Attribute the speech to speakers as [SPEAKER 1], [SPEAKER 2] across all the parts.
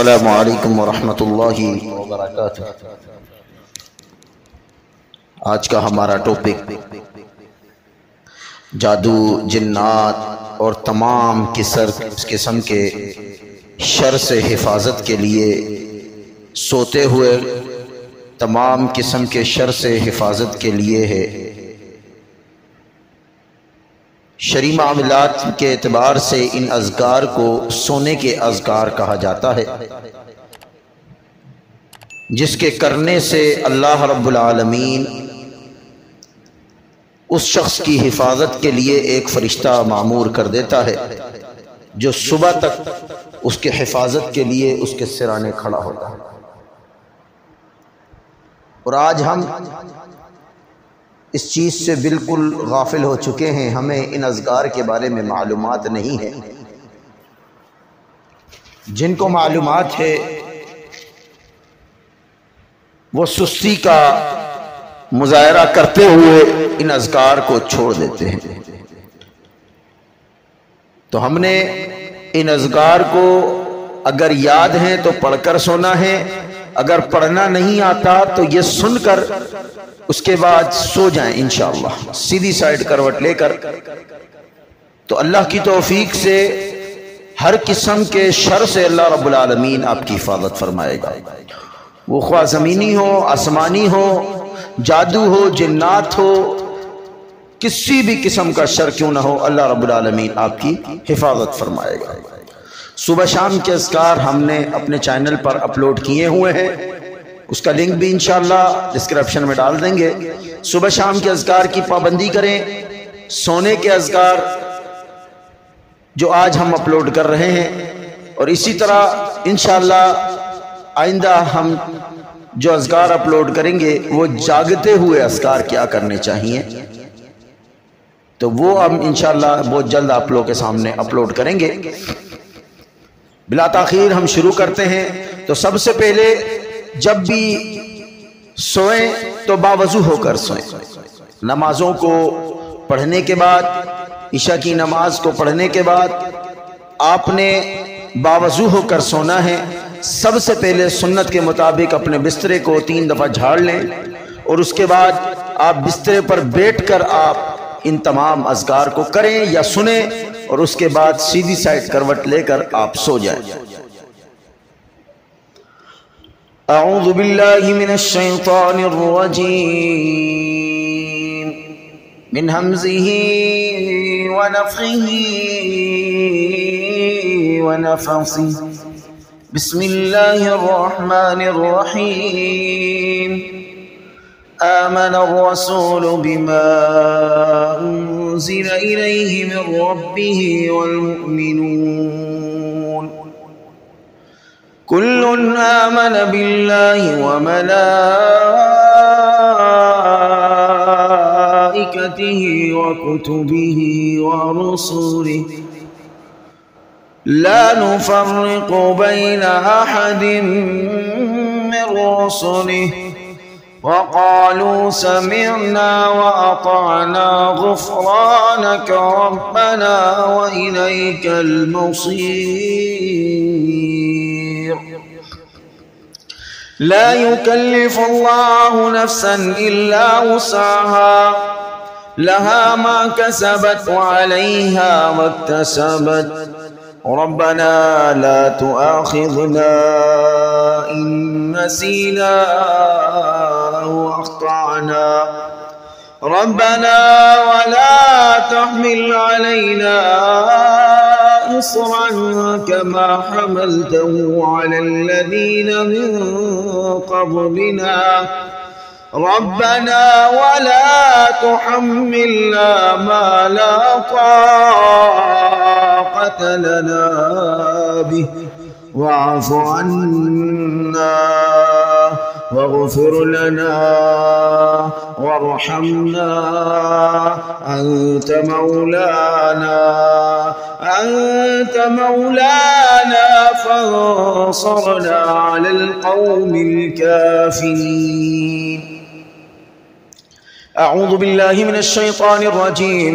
[SPEAKER 1] السلام علیکم ورحمۃ اللہ وبرکاتہ۔ آج کا ہمارا ٹاپک جادو، جنات اور تمام قسم کے شر سے حفاظت کے لیے، سوتے ہوئے تمام قسم کے شر سے حفاظت کے لیے ہے۔ شرعی معاملات کے اعتبار سے ان اذکار کو سونے کے اذکار کہا جاتا ہے، جس کے کرنے سے اللہ رب العالمین اس شخص کی حفاظت کے لیے ایک فرشتہ معمور کر دیتا ہے، جو صبح تک اس کے حفاظت کے لیے اس کے سرانے کھڑا ہوتا ہے۔ اور آج ہم اس چیز سے بالکل غافل ہو چکے ہیں، ہمیں ان اذکار کے بارے میں معلومات نہیں ہے۔ جن کو معلومات ہے وہ سستی کا مظاہرہ کرتے ہوئے ان اذکار کو چھوڑ دیتے ہیں۔ تو ہم نے ان اذکار کو اگر یاد ہیں تو پڑھ کر سونا ہے، اگر پڑھنا نہیں آتا تو یہ سن کر اس کے بعد سو جائیں انشاءاللہ، سیدھی سائیڈ کروٹ لے کر۔ تو اللہ کی توفیق سے ہر قسم کے شر سے اللہ رب العالمین آپ کی حفاظت فرمائے گا، وہ خواہ زمینی ہو، آسمانی ہو، جادو ہو، جنات ہو، کسی بھی قسم کا شر کیوں نہ ہو، اللہ رب العالمین آپ کی حفاظت فرمائے گا۔ صبح شام کے اذکار ہم نے اپنے چینل پر اپلوڈ کیے ہوئے ہیں، اس کا لنک بھی انشاءاللہ ڈسکرپشن میں ڈال دیں گے۔ صبح شام کے اذکار کی پابندی کریں۔ سونے کے اذکار جو آج ہم اپلوڈ کر رہے ہیں، اور اسی طرح انشاءاللہ آئندہ ہم جو اذکار اپلوڈ کریں گے وہ جاگتے ہوئے اذکار کیا کرنے چاہیے، تو وہ ہم انشاءاللہ بہت جلد آپ لوگوں کے سامنے اپلوڈ کریں گے۔ بلا تاخیر ہم شروع کرتے ہیں۔ تو سب سے پہلے جب بھی سوئیں تو باوضو ہو کر سوئیں۔ نمازوں کو پڑھنے کے بعد، عشاء کی نماز کو پڑھنے کے بعد آپ نے باوضو ہو کر سونا ہے۔ سب سے پہلے سنت کے مطابق اپنے بسترے کو 3 دفعہ جھاڑ لیں، اور اس کے بعد آپ بسترے پر بیٹھ کر آپ ان تمام اذکار کو کریں یا سنیں، اور اس کے بعد سیدھی سائیڈ کروٹ لے کر آپ سو جائیں۔ اعوذ باللہ من الشیطان الرجیم، من ہمزہ ونفخہ ونفثہ، بسم اللہ الرحمن الرحیم۔ آمن الرسول بما أنزل إليه من ربه والمؤمنون كل آمن بالله وملائكته وكتبه ورسله لا نفرق بين أحد من رسله وقالوا سمعنا وأطعنا غفرانك ربنا وإليك المصير لا يكلف الله نفسا إلا وسعها لها ما كسبت وعليها ما اكتسبت ربنا لا تؤاخذنا إن نسينا أو أخطأنا ربنا ولا تحمل علينا إصرا كما حملته على الذين من قبلنا ربنا ولا تحملنا ما لا طاقة لنا به واعف عنا واغفر لنا وارحمنا أنت مولانا فانصرنا على القوم الكافرين۔ اعوذ باللہ من الشیطان الرجیم،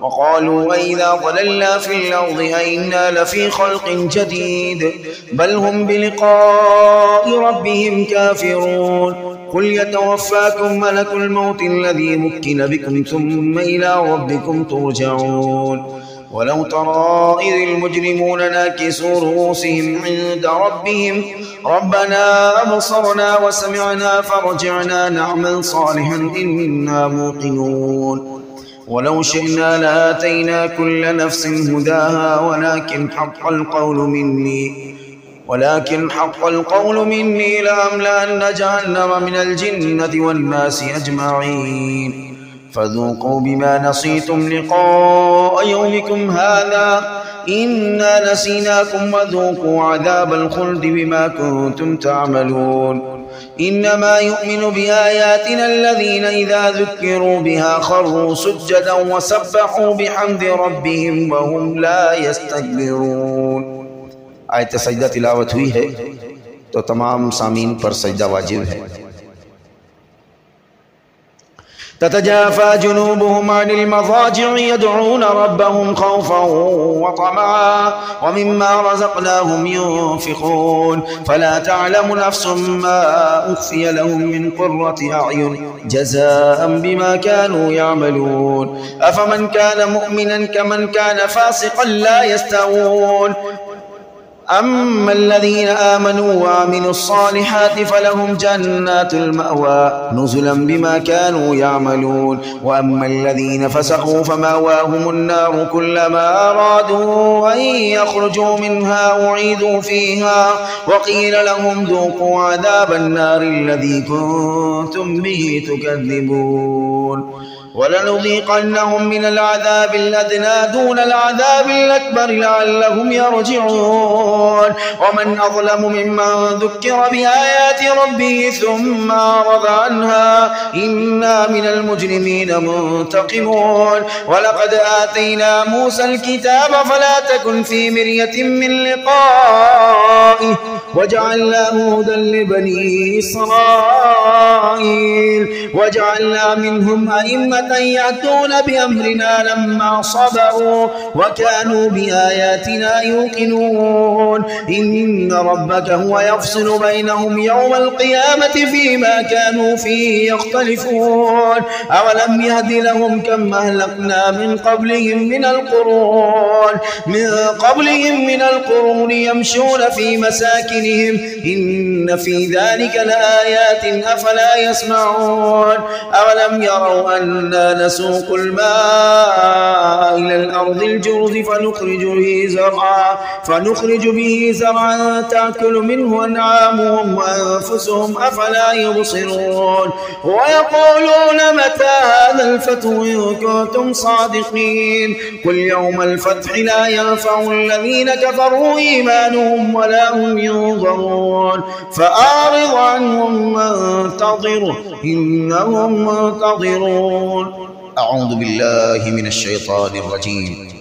[SPEAKER 2] وقالوا أئذا ضللنا في الأرض أئنا لفي خلق جديد بل هم بلقاء ربهم كافرون قل يتوفاكم ملك الموت الذي وكل بكم ثم إلى ربكم ترجعون ولو ترى إذ المجرمون ناكسوا رؤوسهم عند ربهم ربنا أبصرنا وسمعنا فارجعنا نعمل صالحا إنا موقنون ولو شئنا لآتينا كل نفس هداها ولكن حق القول مني لأملأن جهنم من الجنة والناس أجمعين فذوقوا بما نسيتم لقاء يومكم هذا إنا نسيناكم وذوقوا عذاب الخلد بما كنتم تعملون إنما يؤمن بآياتنا الذين إذا ذكروا بها خروا سجدا وسبحوا بحمد ربهم وهم لا يستكبرون.
[SPEAKER 1] आयत सजदा तिलावत हुई है तो तमाम सामीन पर सजदा वाजिब है।
[SPEAKER 2] تتجافى جنوبهم عن المضاجع يدعون ربهم خوفا وطمعا ومما رزقناهم ينفقون فلا تعلم نفس ما أخفي لهم من قرة أعين جزاء بما كانوا يعملون أفمن كان مؤمنا كمن كان فاسقا لا يستوون أما الذين آمنوا وعملوا الصالحات فلهم جنات المأوى نزلا بما كانوا يعملون وأما الذين فسقوا فمأواهم النار كلما أرادوا أن يخرجوا منها أعيدوا فيها وقيل لهم ذوقوا عذاب النار الذي كنتم به تكذبون ولنذيقنهم من العذاب الأدنى دون العذاب الأكبر لعلهم يرجعون ومن أظلم ممن ذكر بآيات ربه ثم أعرض عنها إنا من المجرمين منتقمون ولقد آتينا موسى الكتاب فلا تكن في مرية من لقائه وجعلناه هدى لبني إسرائيل وجعلنا منهم أئمة يأتون بأمرنا لما صبروا وكانوا بآياتنا يوقنون إن ربك هو يفصل بينهم يوم القيامة فيما كانوا فيه يختلفون أولم يهد لهم كم أهلكنا من قبلهم من القرون يمشون في مساكنهم إن في ذلك لآيات أفلا يسمعون أولم يروا أنا نسوق الماء إلى الأرض الجرز فنخرج به زرعا تأكل منه أنعامهم وأنفسهم أفلا يبصرون ويقولون متى هذا الفتح إن كنتم صادقين قل يوم الفتح لا ينفع الذين كفروا إيمانهم ولا هم ينظرون فأعرض عنهم وانتظر إنهم منتظرون.
[SPEAKER 1] أعوذ بالله من الشيطان الرجيم.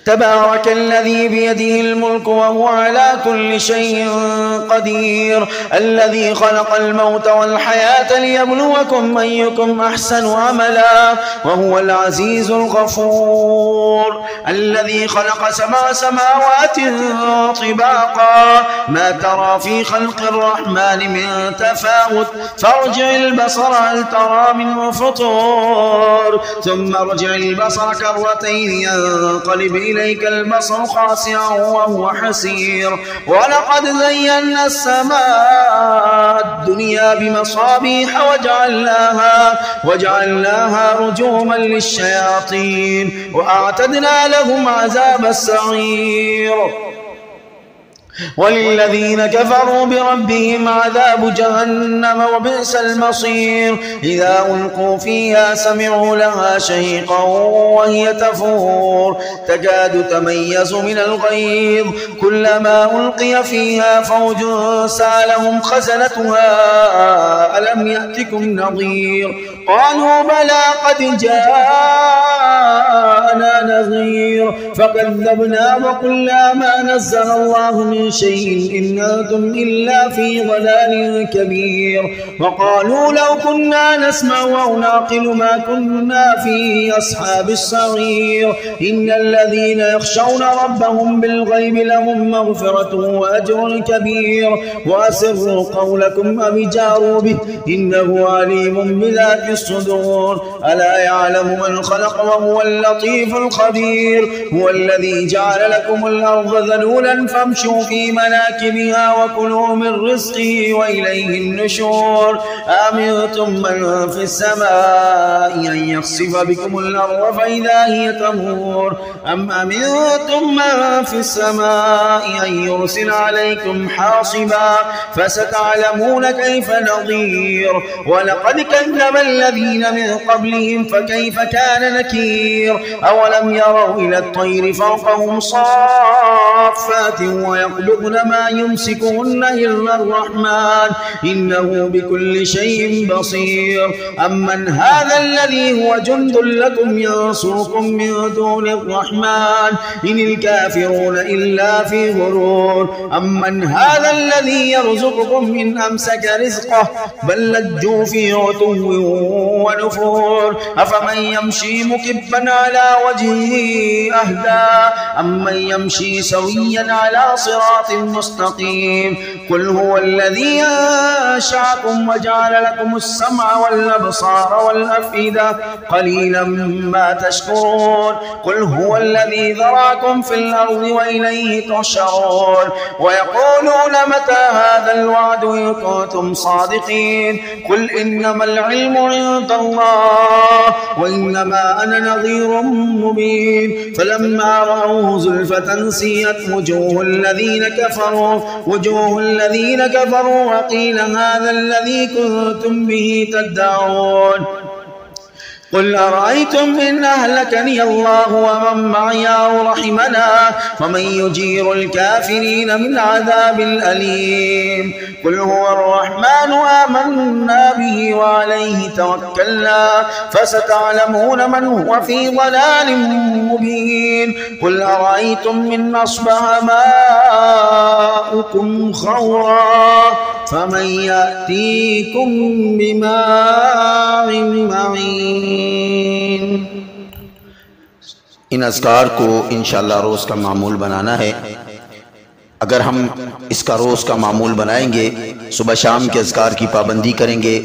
[SPEAKER 2] تبارك الذي بيده الملك وهو على كل شيء قدير الذي خلق الموت والحياة ليبلوكم أيكم أحسن عملا وهو العزيز الغفور الذي خلق 7 سماوات طباقا ما ترى في خلق الرحمن من تفاوت فارجع البصر هل ترى من فطور ثم ارجع البصر كرتين ينقلب إليك البصر خاسئا وهو حسير ولقد زينا السماء الدنيا بمصابيح وجعلناها رجوما للشياطين وأعتدنا لهم عذاب السعير وللذين كفروا بربهم عذاب جهنم وبئس المصير إذا ألقوا فيها سمعوا لها شهيقا وهي تفور تكاد تميز من الغيظ كلما ألقي فيها فوج سألهم خزنتها ألم يأتكم نظير قالوا بلى قد جاءنا نظير فكذبنا وقلنا ما نزل الله من شيء إن أنتم إلا في ضلال كبير وقالوا لو كنا نسمع أو نعقل ما كنا في أصحاب السعير إن الذين يخشون ربهم بالغيب لهم مغفرة وأجر كبير وأسروا قولكم أو جاروا به إنه عليم بذات الصدور ألا يعلم من خلق وهو اللطيف الخبير هو الذي جعل لكم الأرض ذلولا فامشوا في مناكبها وكلوا من رزقه وإليه النشور أأمنتم من في السماء أن يخسف بكم الأرض فإذا هي تمور أم أمنتم من في السماء أن يرسل عليكم حاصبا فستعلمون كيف نظير ولقد كذب الذين من قبلهم فكيف كان نكير أولم يروا إلى الطير فوقهم صافات ويقبضن ما يمسكهن إلا الرحمن إنه بكل شيء بصير أمن هذا الذي هو جند لكم ينصركم من دون الرحمن إن الكافرون إلا في غرور أمن هذا الذي يرزقكم إن أمسك رزقه بل لجوا في عتو ونفور أفمن يمشي مكبا على وجهه أهدى أمن يمشي سويا على صراط مستقيم قل هو الذي أنشأكم وجعل لكم السمع والأبصار والأفئدة قليلا ما تشكرون قل هو الذي ذرأكم في الأرض وإليه تحشرون ويقولون متى هذا الوعد إن كنتم صادقين قل إنما العلم عند الله وإنما أنا نذير مبين فلما رأوه زلفة سيئت وجوه الذين كفروا وقيل هذا الذي كنتم به تدعون قل أرأيتم إن أهلكني الله ومن معي أو رحمنا فمن يجير الكافرين من عذاب أليم قل هو الرحمن آمنا به وعليه توكلنا فستعلمون من هو في ضلال مبين قل أرأيتم إن أصبح ماؤكم خورا فمن يأتيكم بماء معين
[SPEAKER 1] ان اذکار کو انشاءاللہ روز کا معمول بنانا ہے۔ اگر ہم اس کا روز کا معمول بنائیں گے، صبح شام کے اذکار کی پابندی کریں گے،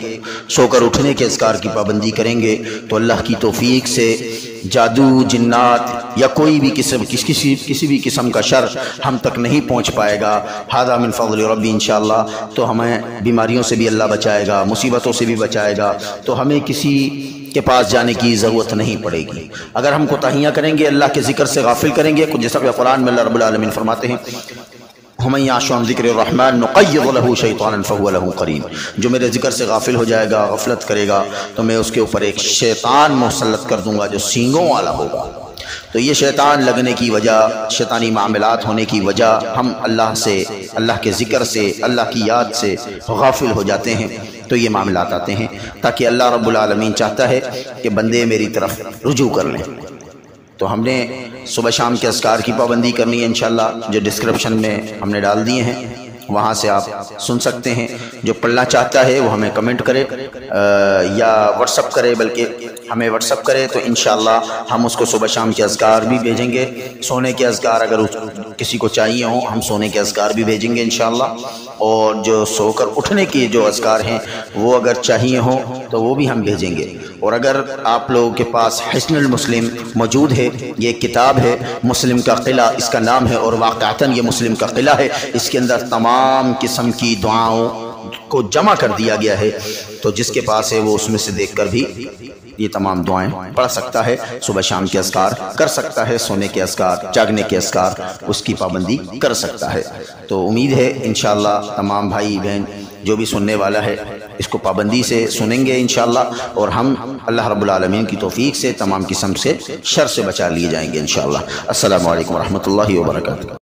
[SPEAKER 1] سو کر اٹھنے کے اذکار کی پابندی کریں گے، تو اللہ کی توفیق سے جادو، جنات یا کوئی بھی کسی بھی قسم کا شر ہم تک نہیں پہنچ پائے گا۔ ھذا من فضل ربی انشاءاللہ۔ تو ہمیں بیماریوں سے بھی اللہ بچائے گا، مصیبتوں سے بھی بچائے گا، تو ہمیں کسی کے پاس جانے کی ضرورت نہیں پڑے گی۔ اگر ہم کوتاہیاں کریں گے، اللہ کے ذکر سے غافل کریں گے، جیسا کہ قرآن میں اللہ رب العالمین فرماتے ہیں وَمَن يَعْشُ عَن ذِكْرِ الرَّحْمَنِ نُقَيِّضْ لَهُ شَيْطَانًا فَهُوَ لَهُ قَرِينٌ۔ جو میرے ذکر سے غافل ہو جائے گا، غفلت کرے گا، تو میں اس کے اوپر ایک شیطان مسلط کر دوں گا جو سینگوں والا ہوگا۔ تو یہ شیطان لگنے کی وجہ، شیطانی معاملات ہونے کی وجہ، ہم اللہ کے ذکر سے، اللہ کی یاد سے غافل ہو جاتے ہیں، تو یہ معاملات آتے ہیں، تاکہ اللہ رب العالمین چاہتا ہے کہ بندے میری طرف رجوع کر لیں۔ تو ہم نے صبح شام کے اذکار کی پابندی کرنی ہے انشاءاللہ، جو ڈسکرپشن میں ہم نے ڈال دیے ہیں، وہاں سے آپ سن سکتے ہیں۔ جو پڑھنا چاہتا ہے وہ ہمیں کمنٹ کرے یا واٹس اپ کرے، بلکہ ہمیں واٹس اپ کرے، تو انشاءاللہ ہم اس کو صبح شام کے اذکار بھی بھیجیں گے۔ سونے کے اذکار اگر کسی کو چاہیے ہوں، ہم سونے کے اذکار بھی بھیجیں گے انشاءاللہ، اور جو سو کر اٹھنے کی جو اذکار ہیں وہ اگر چاہیے ہوں تو وہ بھی ہم بھیجیں گے۔ اور اگر آپ لوگوں کے پاس حصن المسلم موجود ہے، یہ ایک کتاب ہے، مسلم کا قلعہ اس کا نام ہے، اور واقعتاً یہ مسلم کا قلعہ ہے، اس کے اندر تمام قسم کی دعاؤں کو جمع کر دیا گیا ہے، تو جس کے پاس ہے وہ اس میں سے دیکھ کر بھی یہ تمام دعائیں پڑھ سکتا ہے، صبح شام کے اذکار کر سکتا ہے، سونے کے اذکار، جاگنے کے اذکار، اس کی پابندی کر سکتا ہے۔ تو امید ہے انشاءاللہ تمام بھائی بہن جو بھی سننے والا ہے اس کو پابندی سے سنیں گے انشاءاللہ، اور ہم اللہ رب العالمین کی توفیق سے تمام قسم سے شر سے بچا لیے جائیں گے انشاءاللہ۔ السلام علیکم ورحمۃ اللہ وبرکاتہ۔